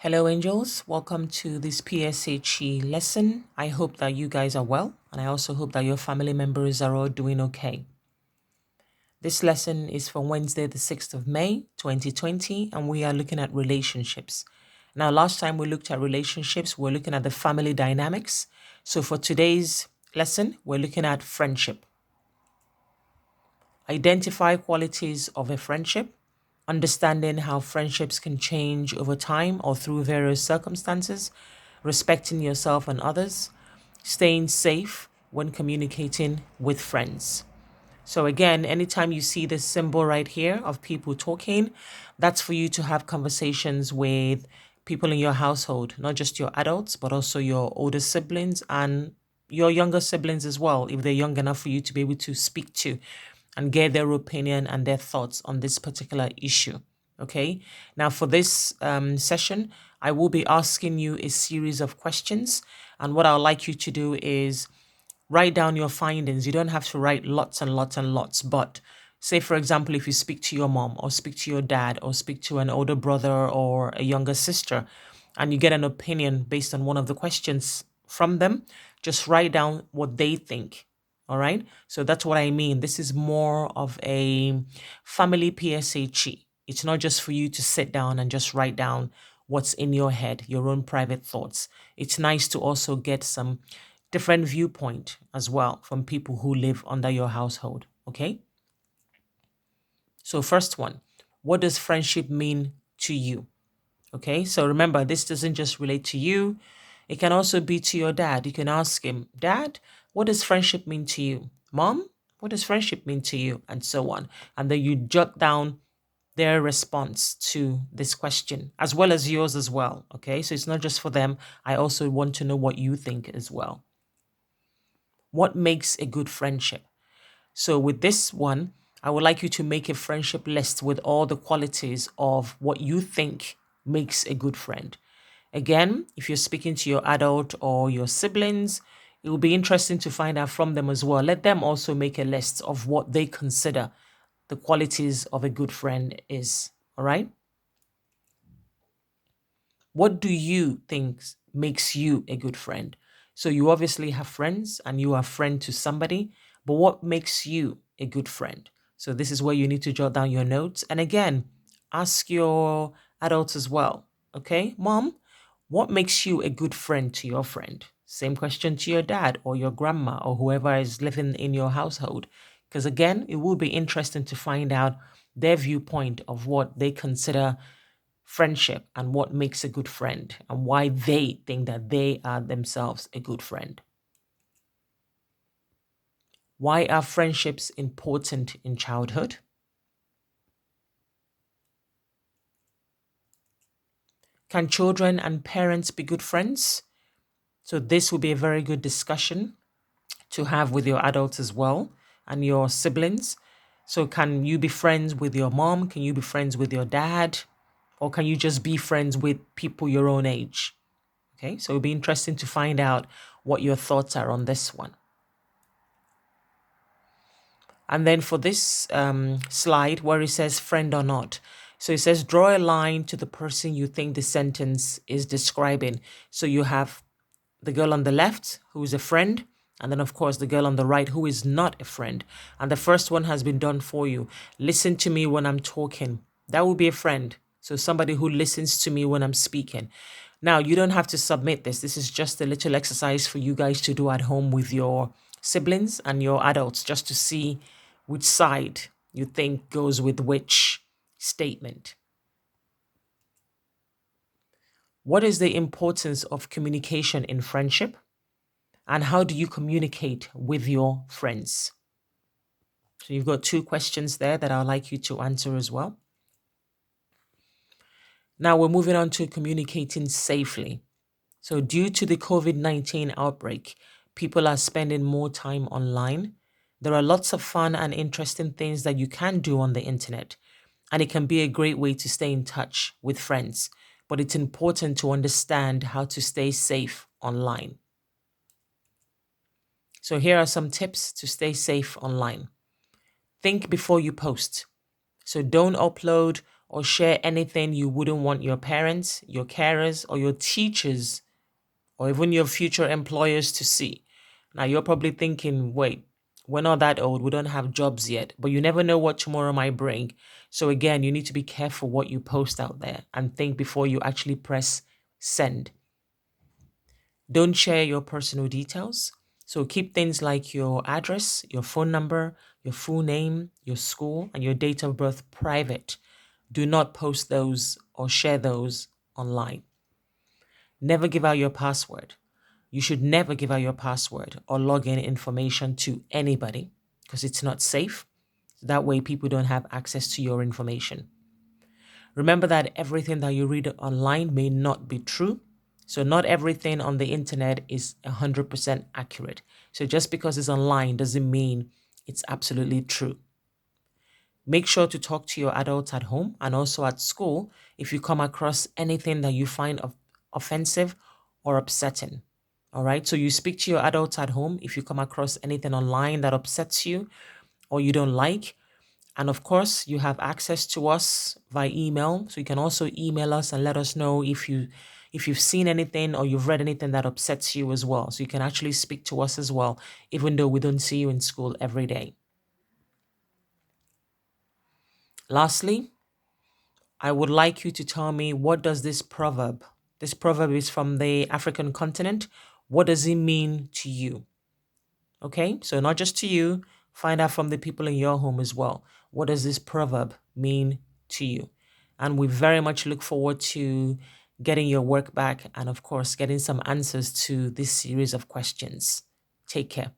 Hello, angels. Welcome to this PSHE lesson. I hope that you guys are well, and I also hope that your family members are all doing okay. This lesson is for Wednesday, the 6th of May, 2020, and we are looking at relationships. Now, last time we looked at relationships, we're looking at the family dynamics. So for today's lesson, we're looking at friendship. Identify qualities of a friendship, understanding how friendships can change over time or through various circumstances, respecting yourself and others, staying safe when communicating with friends. So again, anytime you see this symbol right here of people talking, that's for you to have conversations with people in your household, not just your adults, but also your older siblings and your younger siblings as well, if they're young enough for you to be able to speak to and get their opinion and their thoughts on this particular issue. Okay. Now, for this session, I will be asking you a series of questions. And what I'd like you to do is write down your findings. You don't have to write lots and lots and lots, but say, for example, if you speak to your mom or speak to your dad or speak to an older brother or a younger sister, and you get an opinion based on one of the questions from them, just write down what they think. All right. So that's what I mean. This is more of a family PSHE. It's not just for you to sit down and just write down what's in your head, your own private thoughts. It's nice to also get some different viewpoint as well from people who live under your household. Okay. So first one, what does friendship mean to you? Okay. So remember, this doesn't just relate to you. It can also be to your dad. You can ask him, Dad, what does friendship mean to you? Mom, what does friendship mean to you? And so on. And then you jot down their response to this question, as well as yours as well. Okay. So it's not just for them. I also want to know what you think as well. What makes a good friendship? So with this one, I would like you to make a friendship list with all the qualities of what you think makes a good friend. Again, if you're speaking to your adult or your siblings, it will be interesting to find out from them as well. Let them also make a list of what they consider the qualities of a good friend is. All right. What do you think makes you a good friend? So you obviously have friends and you are a friend to somebody, but what makes you a good friend? So this is where you need to jot down your notes. And again, ask your adults as well. Okay, mom, what makes you a good friend to your friend? Same question to your dad or your grandma or whoever is living in your household. Because again, it will be interesting to find out their viewpoint of what they consider friendship and what makes a good friend and why they think that they are themselves a good friend. Why are friendships important in childhood? Can children and parents be good friends? So this will be a very good discussion to have with your adults as well and your siblings. So can you be friends with your mom? Can you be friends with your dad? Or can you just be friends with people your own age? Okay, so it'll be interesting to find out what your thoughts are on this one. And then for this slide where it says friend or not, so it says draw a line to the person you think the sentence is describing. So you have the girl on the left who is a friend, and then of course the girl on the right who is not a friend. And the first one has been done for you. Listen to me when I'm talking. That would be a friend. So somebody who listens to me when I'm speaking. Now, you don't have to submit this. This is just a little exercise for you guys to do at home with your siblings and your adults just to see which side you think goes with which statement. What is the importance of communication in friendship? And how do you communicate with your friends? So you've got two questions there that I'd like you to answer as well. Now we're moving on to communicating safely. So due to the COVID-19 outbreak, people are spending more time online. There are lots of fun and interesting things that you can do on the internet, and it can be a great way to stay in touch with friends. But it's important to understand how to stay safe online. So here are some tips to stay safe online. Think before you post. So don't upload or share anything you wouldn't want your parents, your carers, or your teachers, or even your future employers to see. Now, you're probably thinking, wait, we're not that old. We don't have jobs yet, but you never know what tomorrow might bring. So, again, you need to be careful what you post out there and think before you actually press send. Don't share your personal details. So, keep things like your address, your phone number, your full name, your school, and your date of birth private. Do not post those or share those online. Never give out your password. You should never give out your password or login information to anybody because it's not safe. That way, people don't have access to your information. Remember that everything that you read online may not be true. So, not everything on the internet is 100% accurate. So, just because it's online doesn't mean it's absolutely true. Make sure to talk to your adults at home and also at school if you come across anything that you find offensive or upsetting. All right. So you speak to your adults at home if you come across anything online that upsets you or you don't like. And of course, you have access to us via email. So you can also email us and let us know if you've seen anything or you've read anything that upsets you as well. So you can actually speak to us as well, even though we don't see you in school every day. Lastly, I would like you to tell me, what does this proverb is from the African continent, what does it mean to you? Okay, so not just to you, find out from the people in your home as well. What does this proverb mean to you? And we very much look forward to getting your work back and, of course, getting some answers to this series of questions. Take care.